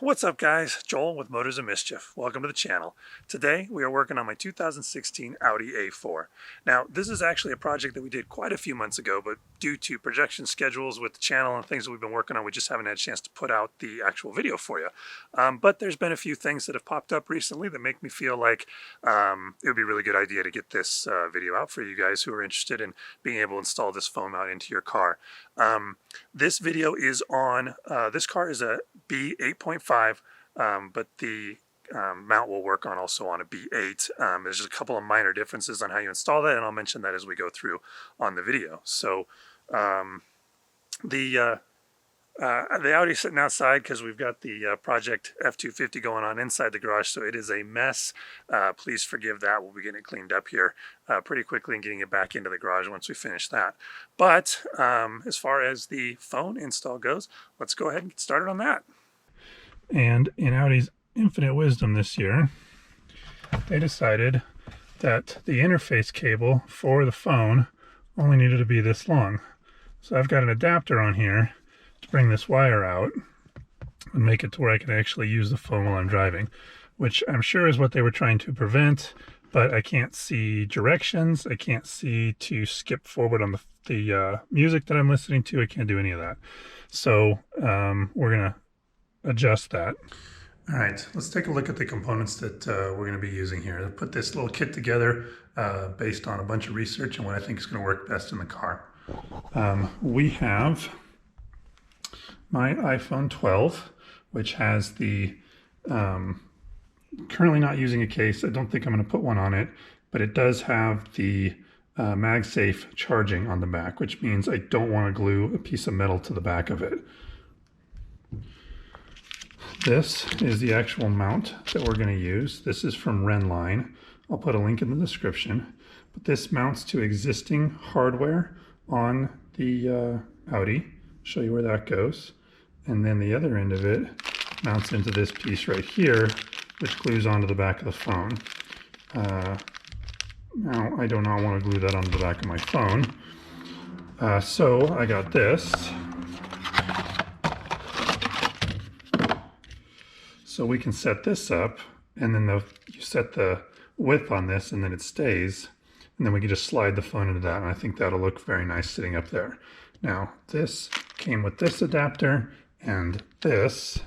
What's up guys, Joel with Motors and Mischief. Welcome to the channel. Today we are working on my 2016 Audi A4. Now this is actually a project that we did quite a few months ago, but due to projection schedules with the channel and things that we've been working on, we just haven't had a chance to put out the actual video for you. But there's been a few things that have popped up recently that make me feel like it would be a really good idea to get this video out for you guys who are interested in being able to install this foam mount into your car. This video is on, this car is a B8.5, but the mount will work on also on a B8. There's just a couple of minor differences on how you install that, and I'll mention that as we go through on the video. So the Audi's sitting outside because we've got the Project F250 going on inside the garage, so it is a mess. Please forgive that. We'll be getting it cleaned up here pretty quickly and getting it back into the garage once we finish that. But as far as the phone install goes, let's go ahead and get started on that. And in Audi's infinite wisdom this year, they decided that the interface cable for the phone only needed to be this long. So I've got an adapter on here to bring this wire out and make it to where I can actually use the phone while I'm driving, which I'm sure is what they were trying to prevent, but I can't see directions. I can't see to skip forward on the music that I'm listening to. I can't do any of that. So we're gonna adjust that. All right, let's take a look at the components that we're going to be using here. I'll put this little kit together based on a bunch of research and what I think is going to work best in the car. We have my iPhone 12, which has the, currently not using a case. I don't think I'm going to put one on it, but it does have the MagSafe charging on the back, which means I don't want to glue a piece of metal to the back of it. This is the actual mount that we're going to use. This is from Rennline. I'll put a link in the description. But this mounts to existing hardware on the Audi. Show you where that goes. And then the other end of it mounts into this piece right here, which glues onto the back of the phone. Now, I do not want to glue that onto the back of my phone. So I got this. So we can set this up, and then you set the width on this, and then it stays, and then we can just slide the phone into that, and I think that'll look very nice sitting up there. Now, this came with this adapter, and this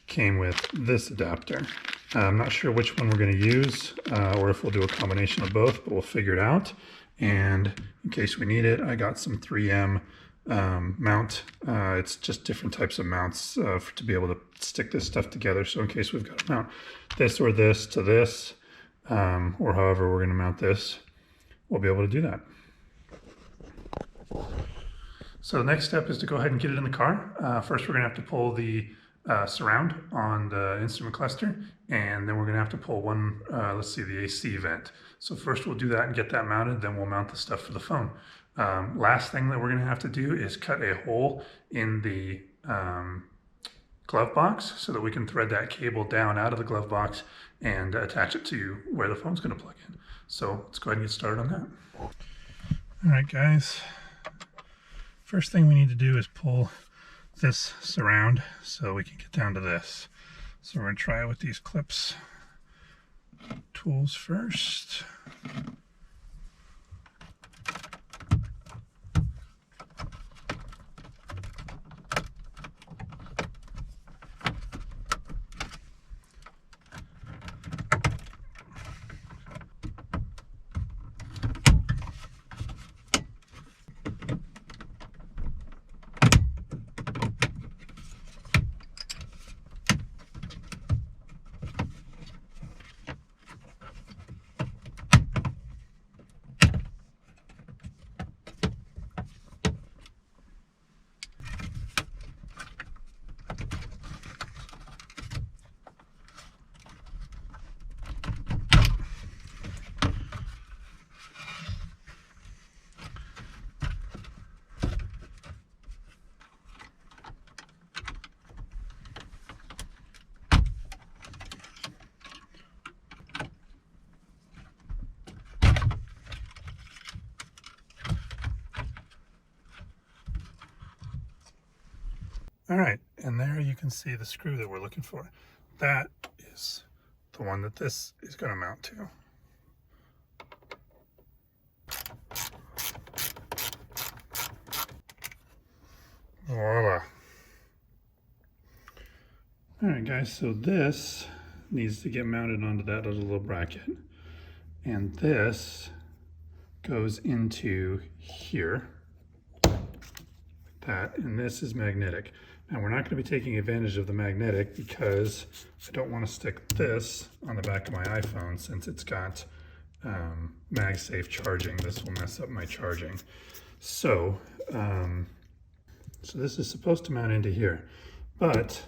came with this adapter. I'm not sure which one we're going to use, or if we'll do a combination of both, but we'll figure it out. And in case we need it, I got some 3M mount. It's just different types of mounts to be able to stick this stuff together. So in case we've got to mount this or this to this, or however we're going to mount this, we'll be able to do that. So the next step is to go ahead and get it in the car. First we're going to have to pull the surround on the instrument cluster, and then we're going to have to pull one, let's see, the AC vent. So first we'll do that and get that mounted, then we'll mount the stuff for the phone. Last thing that we're going to have to do is cut a hole in the glove box so that we can thread that cable down out of the glove box and attach it to where the phone's going to plug in. So let's go ahead and get started on that. All right, guys. First thing we need to do is pull this surround so we can get down to this. So we're going to try it with these clips tools first. All right, and there you can see the screw that we're looking for. That is the one that this is going to mount to. Voila. All right, guys, so this needs to get mounted onto that little bracket. And this goes into here, like that, and this is magnetic. Now we're not going to be taking advantage of the magnetic because I don't want to stick this on the back of my iPhone since it's got MagSafe charging. This will mess up my charging. So, so this is supposed to mount into here, but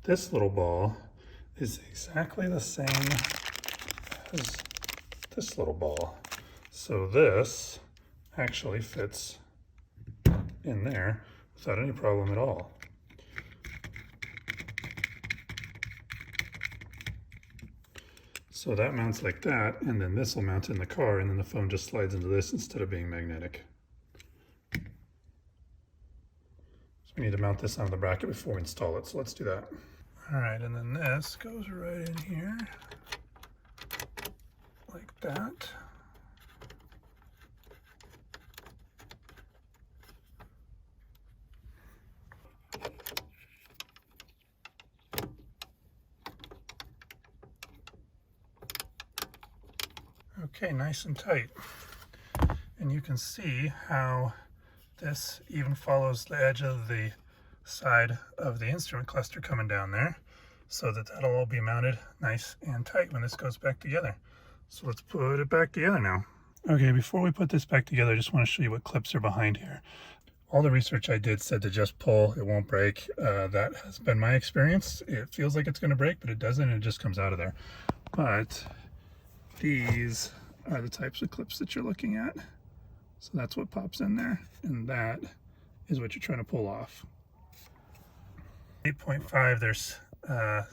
this little ball is exactly the same as this little ball. So this actually fits in there without any problem at all. So that mounts like that, and then this will mount in the car, and then the phone just slides into this instead of being magnetic. So we need to mount this onto the bracket before we install it, so let's do that. All right, and then this goes right in here, like that. Okay, nice and tight. And you can see how this even follows the edge of the side of the instrument cluster coming down there, so that that'll all be mounted nice and tight when this goes back together. So let's put it back together now. Okay, before we put this back together, I just want to show you what clips are behind here. All the research I did said to just pull, it won't break. That has been my experience. It feels like it's going to break, but it doesn't, and it just comes out of there. But these are the types of clips that you're looking at. So that's what pops in there, and that is what you're trying to pull off. 8.5, there's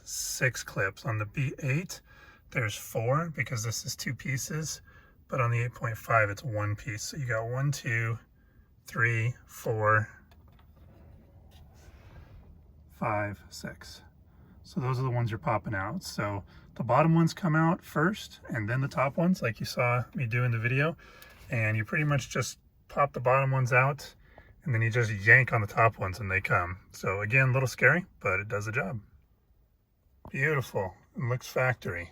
6 clips. On the B8, there's 4 because this is 2 pieces, but on the 8.5, it's 1 piece. So you got 1, 2, 3, 4, 5, 6. So those are the ones you're popping out. So the bottom ones come out first, and then the top ones, like you saw me do in the video. And you pretty much just pop the bottom ones out, and then you just yank on the top ones and they come. So again, a little scary, but it does the job. Beautiful, and looks factory.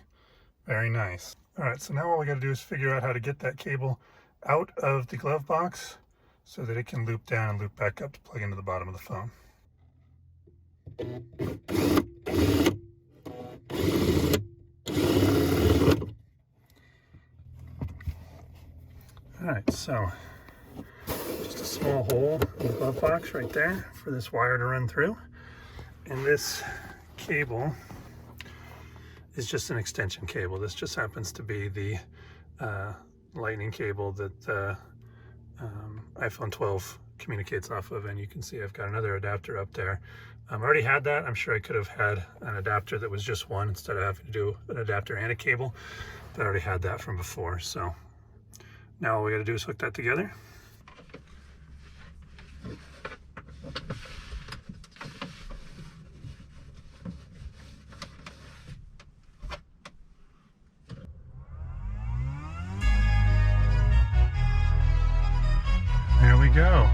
Very nice. All right, so now all we gotta do is figure out how to get that cable out of the glove box so that it can loop down and loop back up to plug into the bottom of the phone. All right, so just a small hole in the glove box right there for this wire to run through. And this cable is just an extension cable. This just happens to be the lightning cable that the iPhone 12 communicates off of. And you can see I've got another adapter up there. I already had that. I'm sure I could have had an adapter that was just one instead of having to do an adapter and a cable, but I already had that from before. So now all we got to do is hook that together. There we go.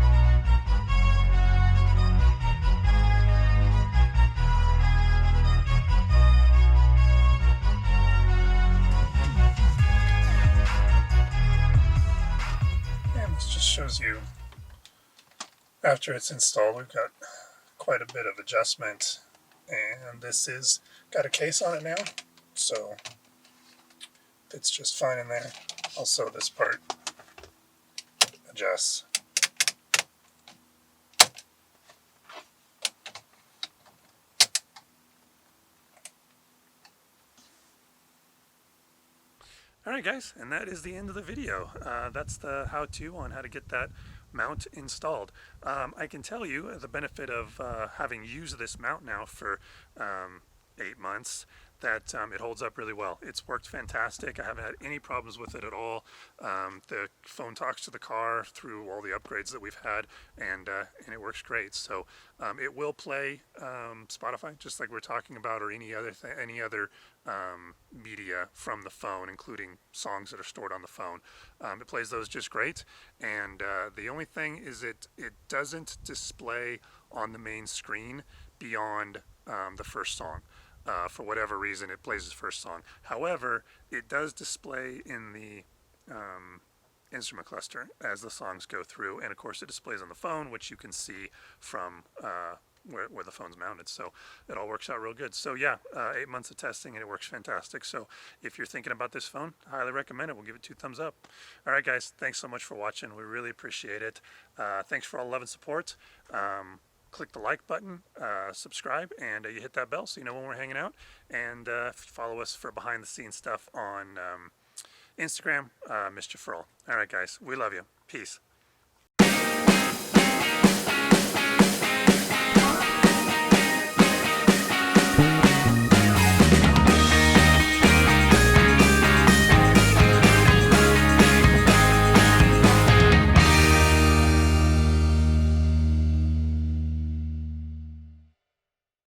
Shows you after it's installed. We've got quite a bit of adjustment, and this is got a case on it now, so fits just fine in there. Also, this part adjusts. Alright guys, and that is the end of the video. That's the how-to on how to get that mount installed. I can tell you the benefit of having used this mount now for 8 months, that it holds up really well. It's worked fantastic. I haven't had any problems with it at all. The phone talks to the car through all the upgrades that we've had, and it works great. So it will play Spotify, just like we're talking about, or any other media from the phone, including songs that are stored on the phone. It plays those just great. And the only thing is it doesn't display on the main screen beyond the first song. For whatever reason, it plays the first song. However, it does display in the instrument cluster as the songs go through, and of course it displays on the phone, which you can see from where the phone's mounted. So it all works out real good. So yeah, 8 months of testing and it works fantastic. So if you're thinking about this phone, I highly recommend it. We'll give it 2 thumbs up. All right, guys, thanks so much for watching. We really appreciate it. Thanks for all the love and support. Click the like button, subscribe, and you hit that bell so you know when we're hanging out. And follow us for behind the scenes stuff on Instagram, Mischief for All. All right, guys, we love you. Peace.